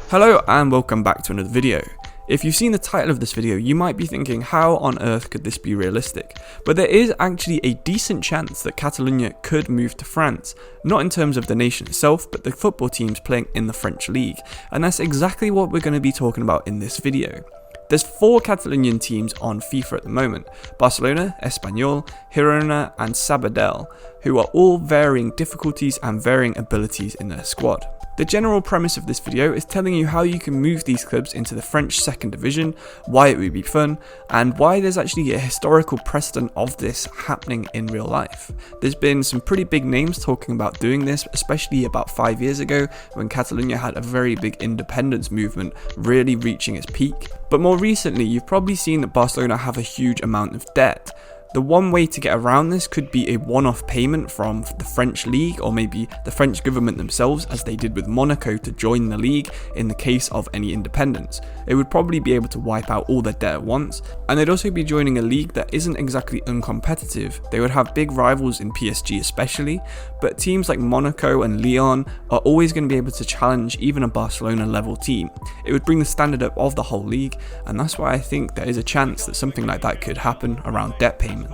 Hello and welcome back to another video. If you've seen the title of this video, you might be thinking, how on earth could this be realistic? But there is actually a decent chance that Catalonia could move to France, not in terms of the nation itself, but the football teams playing in the French Ligue, and that's exactly what we're going to be talking about in this video. There's 4 Catalonian teams on FIFA at the moment: Barcelona, Espanyol, Girona and Sabadell, who are all varying difficulties and varying abilities in their squad. The general premise of this video is telling you how you can move these clubs into the French second division, why it would be fun, and why there's actually a historical precedent of this happening in real life. There's been some pretty big names talking about doing this, especially about 5 years ago when Catalonia had a very big independence movement really reaching its peak. But more recently, you've probably seen that Barcelona have a huge amount of debt. The one way to get around this could be a one-off payment from the French League, or maybe the French government themselves, as they did with Monaco to join the league in the case of any independence. It would probably be able to wipe out all their debt at once, and they'd also be joining a league that isn't exactly uncompetitive. They would have big rivals in PSG especially, but teams like Monaco and Lyon are always going to be able to challenge even a Barcelona level team. It would bring the standard up of the whole league, and that's why I think there is a chance that something like that could happen around debt payments.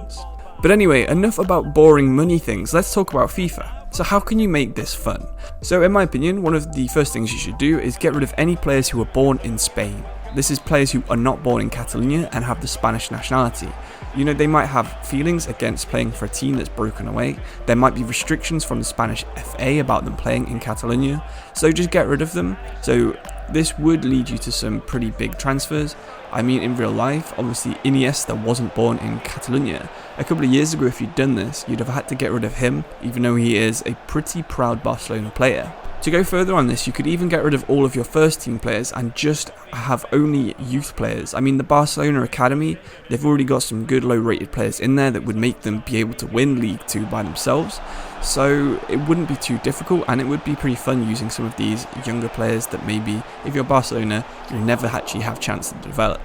But anyway, enough about boring money things, let's talk about FIFA. So how can you make this fun? So in my opinion, one of the first things you should do is get rid of any players who were born in Spain. This is players who are not born in Catalonia and have the Spanish nationality. You know, they might have feelings against playing for a team that's broken away. There might be restrictions from the Spanish FA about them playing in Catalonia. So just get rid of them. So this would lead you to some pretty big transfers. I mean, in real life, obviously Iniesta wasn't born in Catalonia. A couple of years ago, if you'd done this, you'd have had to get rid of him, even though he is a pretty proud Barcelona player. To go further on this, you could even get rid of all of your first team players and just have only youth players. I mean, the Barcelona Academy, they've already got some good low rated players in there that would make them be able to win League 2 by themselves. So it wouldn't be too difficult, and it would be pretty fun using some of these younger players that maybe, if you're Barcelona, you never actually have a chance to develop.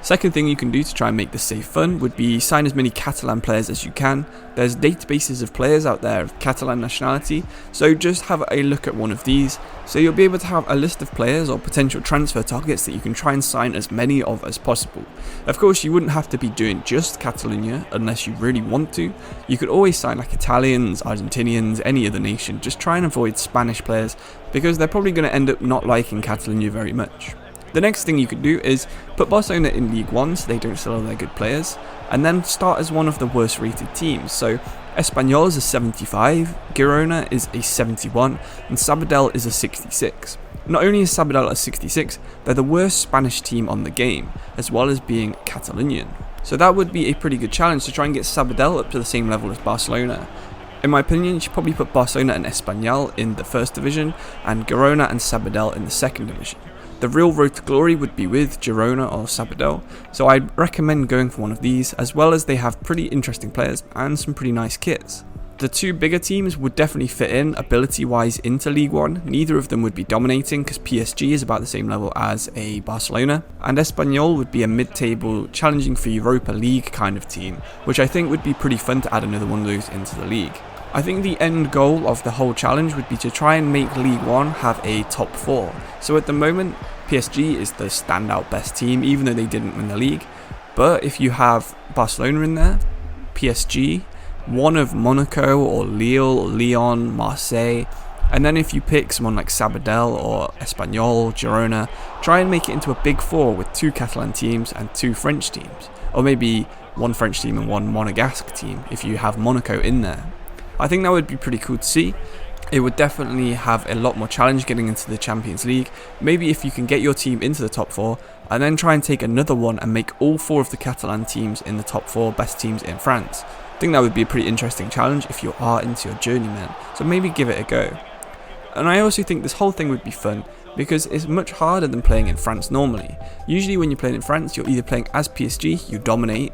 Second thing you can do to try and make this safe fun would be sign as many Catalan players as you can. There's databases of players out there of Catalan nationality, so just have a look at one of these. So you'll be able to have a list of players or potential transfer targets that you can try and sign as many of as possible. Of course, you wouldn't have to be doing just Catalonia unless you really want to. You could always sign like Italians, Argentinians, any other nation. Just try and avoid Spanish players because they're probably going to end up not liking Catalonia very much. The next thing you could do is put Barcelona in League 1 so they don't sell all their good players, and then start as one of the worst rated teams. So Espanyol is a 75, Girona is a 71, and Sabadell is a 66. Not only is Sabadell a 66, they're the worst Spanish team on the game, as well as being Catalonian. So that would be a pretty good challenge to try and get Sabadell up to the same level as Barcelona. In my opinion, you should probably put Barcelona and Espanyol in the first division, and Girona and Sabadell in the second division. The real road to glory would be with Girona or Sabadell, so I'd recommend going for one of these, as well as they have pretty interesting players and some pretty nice kits. The 2 bigger teams would definitely fit in ability-wise into League 1, neither of them would be dominating because PSG is about the same level as a Barcelona, and Espanyol would be a mid-table challenging for Europa League kind of team, which I think would be pretty fun to add another one of those into the league. I think the end goal of the whole challenge would be to try and make League 1 have a top 4. So at the moment, PSG is the standout best team, even though they didn't win the league. But if you have Barcelona in there, PSG, one of Monaco or Lille, Lyon, Marseille, and then if you pick someone like Sabadell or Espanyol, Girona, try and make it into a big 4 with 2 Catalan teams and 2 French teams. Or maybe 1 French team and 1 Monegasque team if you have Monaco in there. I think that would be pretty cool to see. It would definitely have a lot more challenge getting into the Champions League. Maybe if you can get your team into the top 4 and then try and take another one and make all 4 of the Catalan teams in the top 4 best teams in France. I think that would be a pretty interesting challenge if you are into your journeyman, so maybe give it a go. And I also think this whole thing would be fun because it's much harder than playing in France normally. Usually when you're playing in France, you're either playing as PSG, you dominate,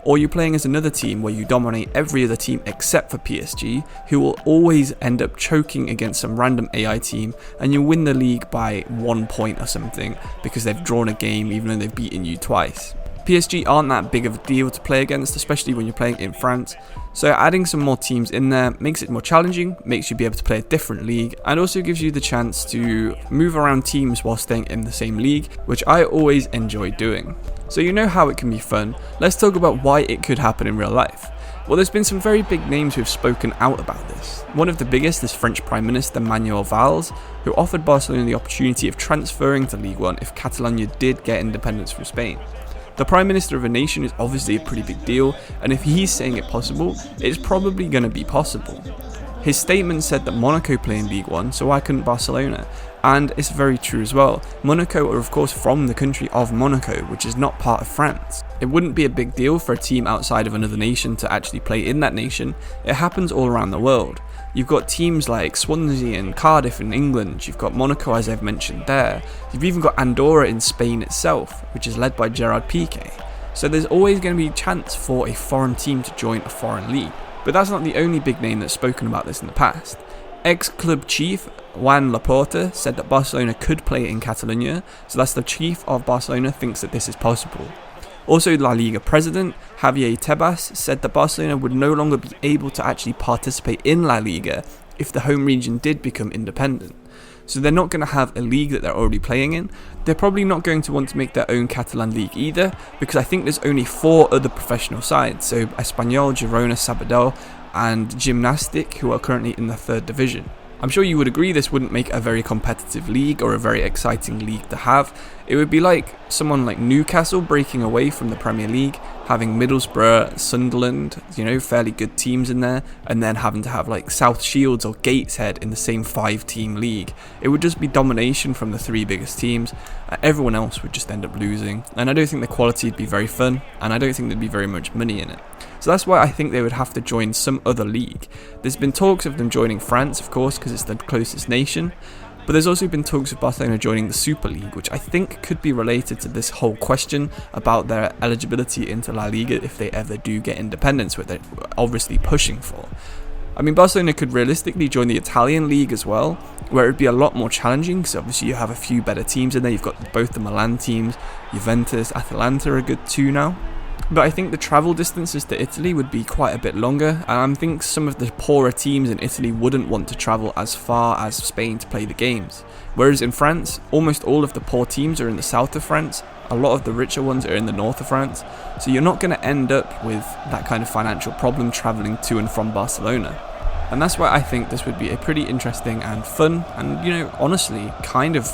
or you're playing as another team where you dominate every other team except for PSG, who will always end up choking against some random AI team, and you win the league by 1 point or something because they've drawn a game even though they've beaten you twice. PSG aren't that big of a deal to play against, especially when you're playing in France, so adding some more teams in there makes it more challenging, makes you be able to play a different league, and also gives you the chance to move around teams while staying in the same league, which I always enjoy doing. So you know how it can be fun, let's talk about why it could happen in real life. Well, there's been some very big names who have spoken out about this. One of the biggest is French Prime Minister Manuel Valls, who offered Barcelona the opportunity of transferring to Ligue 1 if Catalonia did get independence from Spain. The Prime Minister of a nation is obviously a pretty big deal, and if he's saying it possible, it's probably going to be possible. His statement said that Monaco play in Ligue 1, so why couldn't Barcelona? And it's very true as well. Monaco are of course from the country of Monaco, which is not part of France. It wouldn't be a big deal for a team outside of another nation to actually play in that nation. It happens all around the world. You've got teams like Swansea and Cardiff in England, you've got Monaco as I've mentioned there, you've even got Andorra in Spain itself, which is led by Gerard Piqué. So there's always going to be a chance for a foreign team to join a foreign league. But that's not the only big name that's spoken about this in the past. Ex-club chief Joan Laporta said that Barcelona could play in Catalonia, so that's the chief of Barcelona thinks that this is possible. Also, La Liga president Javier Tebas said that Barcelona would no longer be able to actually participate in La Liga if the home region did become independent. So they're not going to have a league that they're already playing in. They're probably not going to want to make their own Catalan league either, because I think there's only 4 other professional sides, so Espanyol, Girona, Sabadell and Gimnàstic, who are currently in the 3rd division. I'm sure you would agree this wouldn't make a very competitive league or a very exciting league to have. It would be like someone like Newcastle breaking away from the Premier League, having Middlesbrough, Sunderland, fairly good teams in there, and then having to have like South Shields or Gateshead in the same 5-team league. It would just be domination from the 3 biggest teams. Everyone else would just end up losing, and I don't think the quality would be very fun, and I don't think there'd be very much money in it. So that's why I think they would have to join some other league. There's been talks of them joining France, of course, because it's the closest nation, but there's also been talks of Barcelona joining the Super League, which I think could be related to this whole question about their eligibility into La Liga if they ever do get independence, which they're obviously pushing for. I mean, Barcelona could realistically join the Italian league as well, where it would be a lot more challenging, because obviously you have a few better teams in there. You've got both the Milan teams, Juventus, Atalanta are good too now. But I think the travel distances to Italy would be quite a bit longer, and I think some of the poorer teams in Italy wouldn't want to travel as far as Spain to play the games. Whereas in France, almost all of the poor teams are in the south of France, a lot of the richer ones are in the north of France, so you're not going to end up with that kind of financial problem travelling to and from Barcelona. And that's why I think this would be a pretty interesting and fun, and honestly, kind of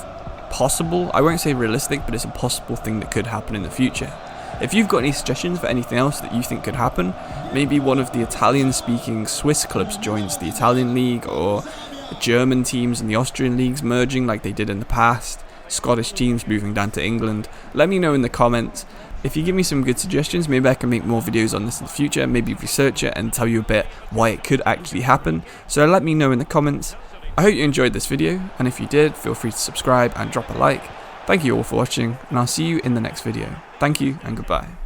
possible, I won't say realistic, but it's a possible thing that could happen in the future. If you've got any suggestions for anything else that you think could happen, maybe one of the Italian-speaking Swiss clubs joins the Italian league, or the German teams and the Austrian leagues merging like they did in the past, Scottish teams moving down to England, let me know in the comments. If you give me some good suggestions, maybe I can make more videos on this in the future, maybe research it and tell you a bit why it could actually happen, so let me know in the comments. I hope you enjoyed this video, and if you did, feel free to subscribe and drop a like. Thank you all for watching, and I'll see you in the next video. Thank you and goodbye.